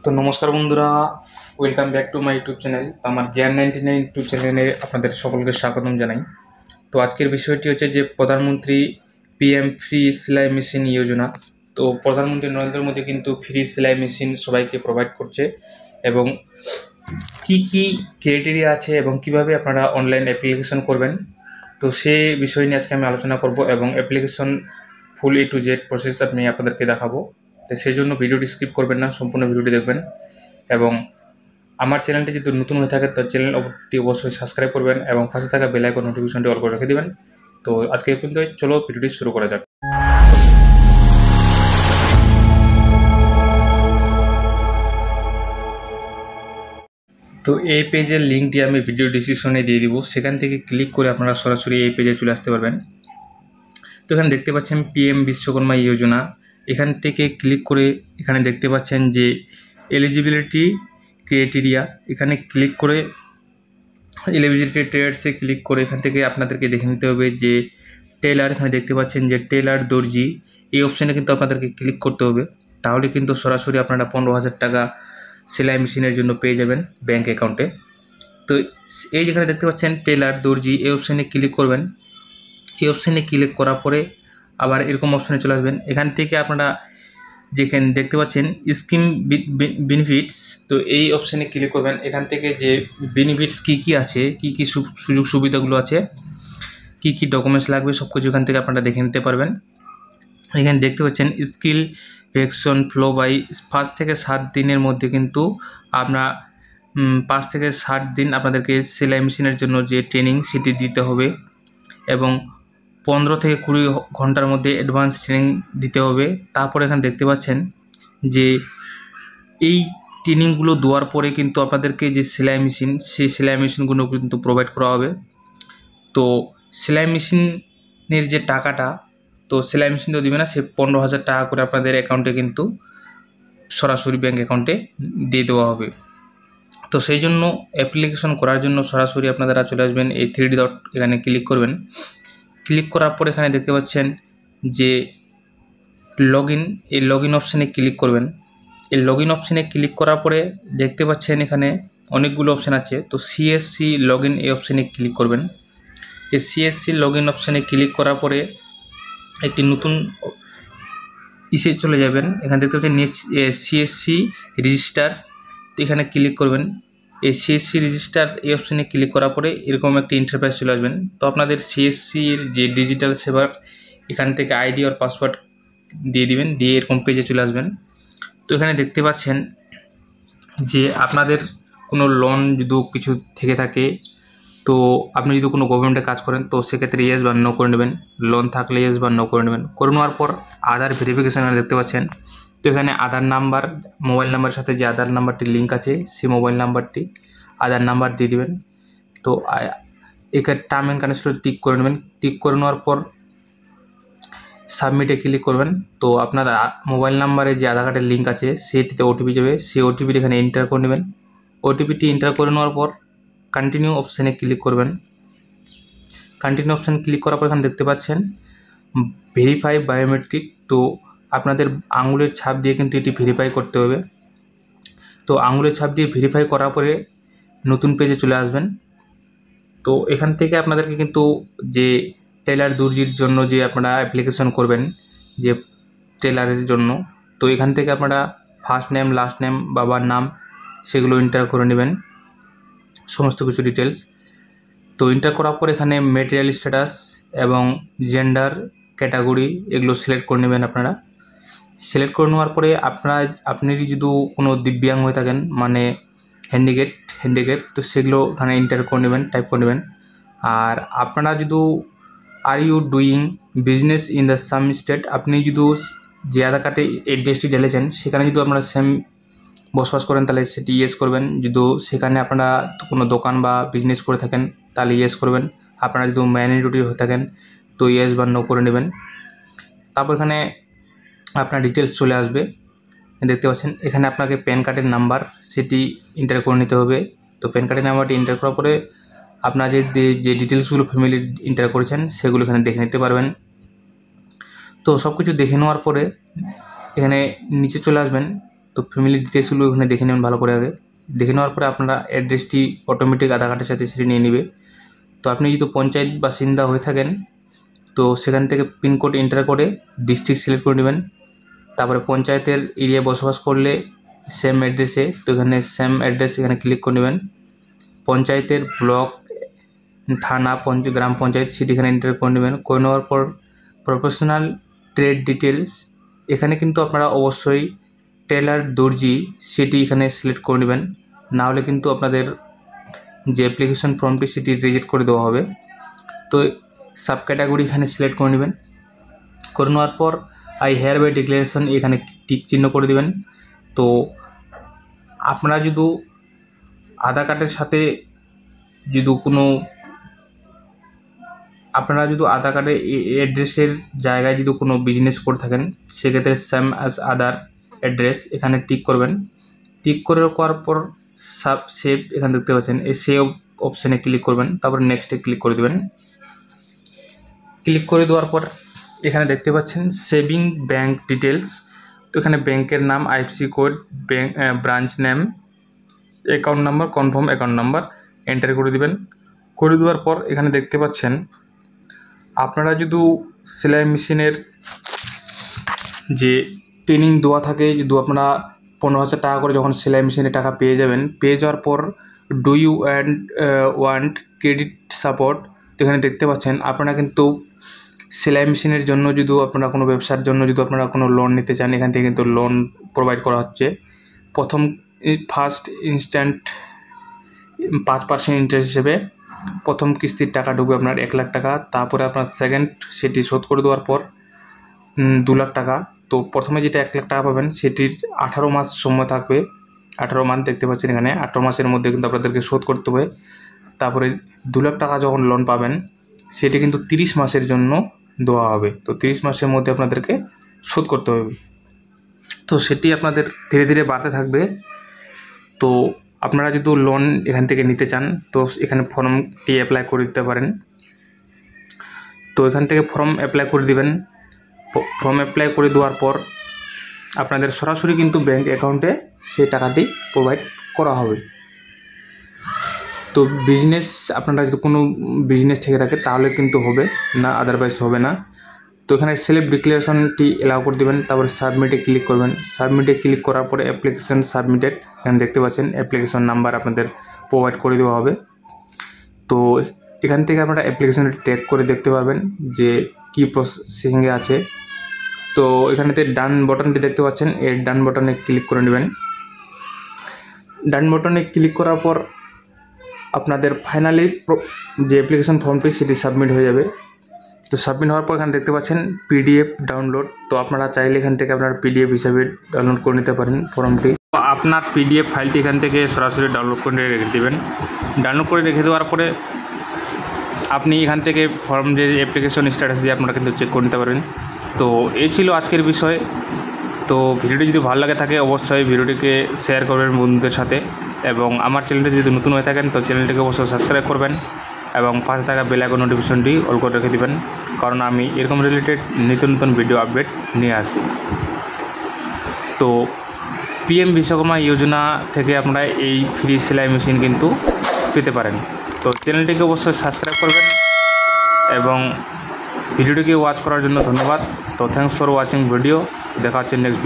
তো নমস্কার বন্ধুরা, welcome back to my YouTube channel. আমার জ্ঞান 99 ইউটিউব চ্যানেলে আপনাদের সকলকে স্বাগতম জানাই। তো আজকের বিষয়টি হচ্ছে যে প্রধানমন্ত্রী পিএম ফ্রি সেলাই মেশিন যোজনা। তো প্রধানমন্ত্রী নরেন্দ্র মোদী কিন্তু ফ্রি সেলাই মেশিন সবাইকে প্রোভাইড করছে, এবং কি কি ক্রাইটেরিয়া আছে এবং কিভাবে আপনারা অনলাইন অ্যাপ্লিকেশন করবেন, তো সে বিষয় নিয়ে আজকে আমি আলোচনা করব এবং application full A to Z process আমি আপনাদেরকে দেখাবো। তো সেই জন্য ভিডিওটি স্কিপ করবেন না, সম্পূর্ণ ভিডিওটি দেখবেন। এবং আমার চ্যানেলটি যদি নতুন হয়ে থাকে তো চ্যানেলটি অবশ্যই সাবস্ক্রাইব করবেন এবং পাশে থাকা বেল আইকন নোটিফিকেশনটি অল করে রেখে দেবেন। তো আজকে এই পর্যন্ত, চলো ভিডিওটি শুরু করা যাক। তো এই পেজের লিঙ্কটি আমি ভিডিও ডিসক্রিপশনে দিয়ে দিব, সেখান থেকে ক্লিক করে আপনারা সরাসরি এই পেজে চলে আসতে পারবেন। তো এখানে দেখতে পাচ্ছেন পিএম বিশ্বকর্মা যোজনা, এখান থেকে ক্লিক করে এখানে দেখতে পাচ্ছেন যে এলিজিবিলিটি ক্রাইটেরিয়া, এখানে ক্লিক করে এলিজিবিলিটি ট্রেডসে ক্লিক করে এখান থেকে আপনাদেরকে দেখে নিতে হবে যে টেলার, এখানে দেখতে পাচ্ছেন যে টেলার দর্জি, এই অপশানে কিন্তু আপনাদেরকে ক্লিক করতে হবে। তাহলে কিন্তু সরাসরি আপনারা 15,000 টাকা সেলাই মেশিনের জন্য পেয়ে যাবেন ব্যাঙ্ক অ্যাকাউন্টে। তো এই যেখানে দেখতে পাচ্ছেন টেলার দর্জি, এই অপশানে ক্লিক করবেন। এই অপশানে ক্লিক করার পরে আবার এরকম অপশানে চলে আসবেন। এখান থেকে আপনারা যেখানে দেখতে পাচ্ছেন স্কিম বেনিফিটস, তো এই অপশানে ক্লিক করবেন। এখান থেকে যে বেনিফিটস কী আছে, কী সুযোগ সুবিধাগুলো আছে, কী ডকুমেন্টস লাগবে, সব কিছু এখান থেকে আপনারা দেখে নিতে পারবেন। এখানে দেখতে পাচ্ছেন স্কিল ভ্যাকসিন ফ্লো বাই 5 থেকে 7 দিনের মধ্যে কিন্তু আপনার 5 থেকে 7 দিন আপনাদেরকে সেলাই মেশিনের জন্য যে ট্রেনিং সেটি দিতে হবে, এবং 15 থেকে 20 ঘন্টার মধ্যে অ্যাডভান্স ট্রেনিং দিতে হবে। তারপরে এখানে দেখতে পাচ্ছেন যে এই ট্রেনিংগুলো দেওয়ার পরে কিন্তু আপনাদেরকে যে সেলাই মেশিন, সেই সেলাই মেশিনগুলো কিন্তু প্রোভাইড করা হবে। তো সেলাই মেশিনের যে টাকাটা, তো সেলাই মেশিন তো দেবে না, সে 15,000 টাকা করে আপনাদের অ্যাকাউন্টে কিন্তু সরাসরি ব্যাঙ্ক অ্যাকাউন্টে দিয়ে দেওয়া হবে। তো সেই জন্য অ্যাপ্লিকেশন করার জন্য সরাসরি আপনারা চলে আসবেন, এই 3D ডট এখানে ক্লিক করবেন। ক্লিক করার পর এখানে দেখতে পাচ্ছেন যে এই লগ ইন অপশানে ক্লিক করবেন। এই লগ ইন অপশানে ক্লিক করার পরে দেখতে পাচ্ছেন এখানে অনেকগুলো অপশান আছে। তো সিএসসি লগ ইন এই অপশানে ক্লিক করবেন। এই সিএসসি লগ ইন অপশানে ক্লিক করার পরে একটি নতুন ইসে চলে যাবেন। এখানে দেখতে পাচ্ছেন সিএসসি রেজিস্টার, তো এখানে ক্লিক করবেন। এই সিএসসি রেজিস্টার এই অপশানে ক্লিক করার পরে এরকম একটা ইন্টারফেস চলে আসবেন। তো আপনাদের সিএসসির যে ডিজিটাল সেভার, এখান থেকে আইডি আর পাসওয়ার্ড দিয়ে দিবেন, দিয়ে এরকম পেজে চলে আসবেন। তো এখানে দেখতে পাচ্ছেন যে আপনাদের কোনো লোন যদি কিছু থেকে থাকে, তো আপনি যদি কোনো গভর্নমেন্টে কাজ করেন তো সেক্ষেত্রে ইয়েস বা নো করে নেবেন, লোন থাকলে ইয়েস বা নো করে নেবেন। করে নেওয়ার পর আধার ভেরিফিকেশান দেখতে পাচ্ছেন। তো এখানে আধার নাম্বার, মোবাইল নাম্বারের সাথে যে আধার নাম্বারটি লিঙ্ক আছে সেই মোবাইল নাম্বারটি আধার নাম্বার দিয়ে দেবেন। তো এখানে টার্ম অ্যান্ড কন্ডিশন টিক করে নেবেন। টিক করে নেওয়ার পর সাবমিটে ক্লিক করবেন। তো আপনার মোবাইল নাম্বারে যে আধার কার্ডের লিঙ্ক আছে সেটিতে ওটিপি যাবে, সেই ওটিপিটি এখানে এন্টার করে নেবেন। ওটিপিটি এন্টার করে নেওয়ার পর কন্টিনিউ অপশানে ক্লিক করবেন। কন্টিনিউ অপশান ক্লিক করার পর এখানে দেখতে পাচ্ছেন ভেরিফাই বায়োমেট্রিক, তো আপনাদের আঙুলের ছাপ দিয়ে কিন্তু এটি ভেরিফাই করতে হবে। তো আঙুলের ছাপ দিয়ে ভেরিফাই করার পরে নতুন পেজে চলে আসবেন। তো এখান থেকে আপনাদেরকে কিন্তু যে টেলার দর্জির জন্য যে আপনারা অ্যাপ্লিকেশন করবেন, যে টেলারের জন্য, তো এখান থেকে আপনারা ফার্স্ট নেম, লাস্ট নেম, বাবার নাম, সেগুলো এন্টার করে নেবেন, সমস্ত কিছু ডিটেলস। তো এন্টার করার পর এখানে মেটেরিয়াল স্ট্যাটাস এবং জেন্ডার ক্যাটাগরি এগুলো সিলেক্ট করে নেবেন। আপনারা সিলেক্ট করে নেওয়ার পরে আপনি যদি কোনো দিব্যাঙ্গ হয়ে থাকেন, মানে হ্যান্ডিক্যাপ, তো সেগুলো এখানে এন্টার করে নেবেন, টাইপ করে নেবেন। আর আপনারা যদি are you doing business in the same state, আপনি যদি যে আধার কার্ডে অ্যাড্রেসটি ঢেলেছেন সেখানে যদি আপনারা সেম বসবাস করেন তাহলে সেটি ইয়েস করবেন। যদি সেখানে আপনারা কোনো দোকান বা বিজনেস করে থাকেন তাহলে ইয়েস করবেন। আপনারা যদি মাইনরিটি হয়ে থাকেন তো ইয়েস বা নো করে নেবেন। তারপর এখানে আপনার ডিটেলস চলে আসবে, দেখতে পাচ্ছেন এখানে আপনাকে প্যান কার্ডের নাম্বার সেটি এন্টার করে নিতে হবে। তো প্যান কার্ডের নাম্বারটি এন্টার করার পরে আপনার যে ডিটেলসগুলো ফ্যামিলি এন্টার করেছেন সেগুলো এখানে দেখে নিতে পারবেন। তো সব কিছু দেখে নেওয়ার পরে এখানে নিচে চলে আসবেন। তো ফ্যামিলি ডিটেলসগুলো এখানে দেখে নেবেন ভালো করে। আগে দেখে নেওয়ার পরে আপনারা অ্যাড্রেসটি অটোমেটিক আধার কার্ডের সাথে সেটি নিয়ে নেবে। তো আপনি যদি পঞ্চায়েত বাসিন্দা হয়ে থাকেন তো সেখান থেকে পিনকোড এন্টার করে ডিস্ট্রিক্ট সিলেক্ট করে নেবেন। তারপরে পঞ্চায়েতের এরিয়ায় বসবাস করলে সেম অ্যাড্রেসে, তো এখানে সেম অ্যাড্রেস এখানে ক্লিক করে নেবেন। পঞ্চায়েতের ব্লক, থানা, গ্রাম পঞ্চায়েত সেটি এখানে এন্টার করে নেবেন। করে নেওয়ার পর প্রফেশনাল ট্রেড ডিটেলস, এখানে কিন্তু আপনারা অবশ্যই টেলার, দর্জি সেটি এখানে সিলেক্ট করে নেবেন, না হলে কিন্তু আপনাদের যে অ্যাপ্লিকেশন ফর্মটি সেটি রিজেক্ট করে দেওয়া হবে। তো সাব ক্যাটাগরি এখানে সিলেক্ট করে নেবেন। করে নেওয়ার পর আই হেয়ার বাই ডিক্লারেশন এখানে টিক চিহ্ন করে দেবেন। তো আপনারা যদি আধার কার্ডের সাথে যদি কোনো আপনারা যদি আধার কার্ডে অ্যাড্রেসের জায়গায় যদি কোনো বিজনেস করে থাকেন সেক্ষেত্রে সেম অ্যাজ আদার অ্যাড্রেস এখানে টিক করবেন। টিক করার পর সেভ এখানে দেখতে পাচ্ছেন, এই সেভ অপশানে ক্লিক করবেন, তারপর নেক্সটে ক্লিক করে দেবেন। ক্লিক করে দেওয়ার পর এখানে দেখতে পাচ্ছেন সেভিং ব্যাঙ্ক ডিটেলস। তো এখানে ব্যাংকের নাম, IFC code, bank branch name, account number, confirm account number enter করে দেবেন। করে দেওয়ার পর এখানে দেখতে পাচ্ছেন আপনারা যদি সেলাই মেশিনের যে ট্রেনিং দেওয়া থাকে, যদি আপনারা 15,000 টাকা করে যখন সেলাই মেশিনের টাকা পেয়ে যাবেন, পেয়ে যাওয়ার পর do you want credit support, তো এখানে দেখতে পাচ্ছেন আপনারা কিন্তু সেলাই মেশিনের জন্য যদি আপনারা কোনো ব্যবসার জন্য যদি আপনারা কোনো লোন নিতে চান, এখান থেকে কিন্তু লোন প্রোভাইড করা হচ্ছে। ফার্স্ট ইনস্ট্যান্ট 5% ইন্টারেস্ট হিসেবে প্রথম কিস্তির টাকা ঢুকবে আপনার 1 লাখ টাকা। তারপরে আপনার সেকেন্ড সেটি শোধ করে দেওয়ার পর 2 লাখ টাকা। তো প্রথমে যেটা 1 লাখ টাকা পাবেন সেটির 18 মাস সময় থাকবে, 18 মান্থ দেখতে পাচ্ছেন এখানে। 18 মাসের মধ্যে কিন্তু আপনাদেরকে শোধ করতে হবে। তারপরে 2 লাখ টাকা যখন লোন পাবেন সেটি কিন্তু 30 মাসের জন্য দেওয়া হবে। তো 30 মাসের মধ্যে আপনাদেরকে শোধ করতে হবে। তো সেটি আপনাদের ধীরে ধীরে বাড়তে থাকবে। তো আপনারা যদি লোন এখান থেকে নিতে চান তো এখানে ফর্মটি অ্যাপ্লাই করে দিতে পারেন। তো এখান থেকে ফর্ম অ্যাপ্লাই করে দিবেন। ফর্ম অ্যাপ্লাই করে দেওয়ার পর আপনাদের সরাসরি কিন্তু ব্যাঙ্ক অ্যাকাউন্টে সেই টাকাটি প্রোভাইড করা হবে। তো বিজনেস, আপনারা যদি কোনো বিজনেস থেকে থাকে তাহলে কিন্তু হবে না, আদারওয়াইজ হবে না। তো এখানে সেলফ ডিক্লারেশনটি অ্যালাউ করে দেবেন, তারপরে সাবমিটে ক্লিক করবেন। সাবমিটে ক্লিক করার পরে অ্যাপ্লিকেশন সাবমিটেড এখানে দেখতে পাচ্ছেন অ্যাপ্লিকেশন নাম্বার আপনাদের প্রোভাইড করে দেওয়া হবে। তো এখান থেকে আপনারা অ্যাপ্লিকেশনটি ট্র্যাক করে দেখতে পারবেন যে কী প্রসেসিংয়ে আছে। তো এখানেতে ডান বাটনটি দেখতে পাচ্ছেন, এই ডান বাটনে ক্লিক করে নেবেন। ডান বাটনে ক্লিক করার পর আপনাদের ফাইনালি যে অ্যাপ্লিকেশন ফর্মটি সেটি সাবমিট হয়ে যাবে। তো সাবমিট হওয়ার পর এখানে দেখতে পাচ্ছেন পিডিএফ ডাউনলোড। তো আপনারা চাইলে এখান থেকে আপনার পিডিএফ হিসাবে ডাউনলোড করে নিতে পারেন ফর্মটি। তো আপনার পিডিএফ ফাইলটি এখান থেকে সরাসরি ডাউনলোড করে রেখে দেবেন। ডাউনলোড করে রেখে দেওয়ার পরে আপনি এখান থেকে ফর্ম যে অ্যাপ্লিকেশন স্ট্যাটাস দিয়ে আপনারা কিন্তু চেক করে নিতে পারবেন। তো এই ছিল আজকের বিষয়। তো ভিডিওটি যদি ভালো লাগে থাকে অবশ্যই ভিডিওটিকে শেয়ার করবেন বন্ধুদের সাথে, এবং আমার চ্যানেলটি যদি নতুন হয়ে থাকেন তো চ্যানেলটিকে অবশ্যই সাবস্ক্রাইব করবেন এবং পাশে থাকা বেল আইকন নোটিফিকেশনটি অল করে রেখে দেবেন, কারণ আমি এরকম রিলেটেড নিত্য নতুন ভিডিও আপডেট নিয়ে আসি। তো পিএম বিশ্বকর্মা যোজনা থেকে আপনারা এই ফ্রি সেলাই মেশিন কিন্তু পেতে পারেন। তো চ্যানেলটিকে অবশ্যই সাবস্ক্রাইব করবেন এবং ভিডিওটিকে ওয়াচ করার জন্য ধন্যবাদ। তো থ্যাঙ্কস ফর ওয়াচিং ভিডিও, দেখা হচ্ছে নেক্সট ভিডিও।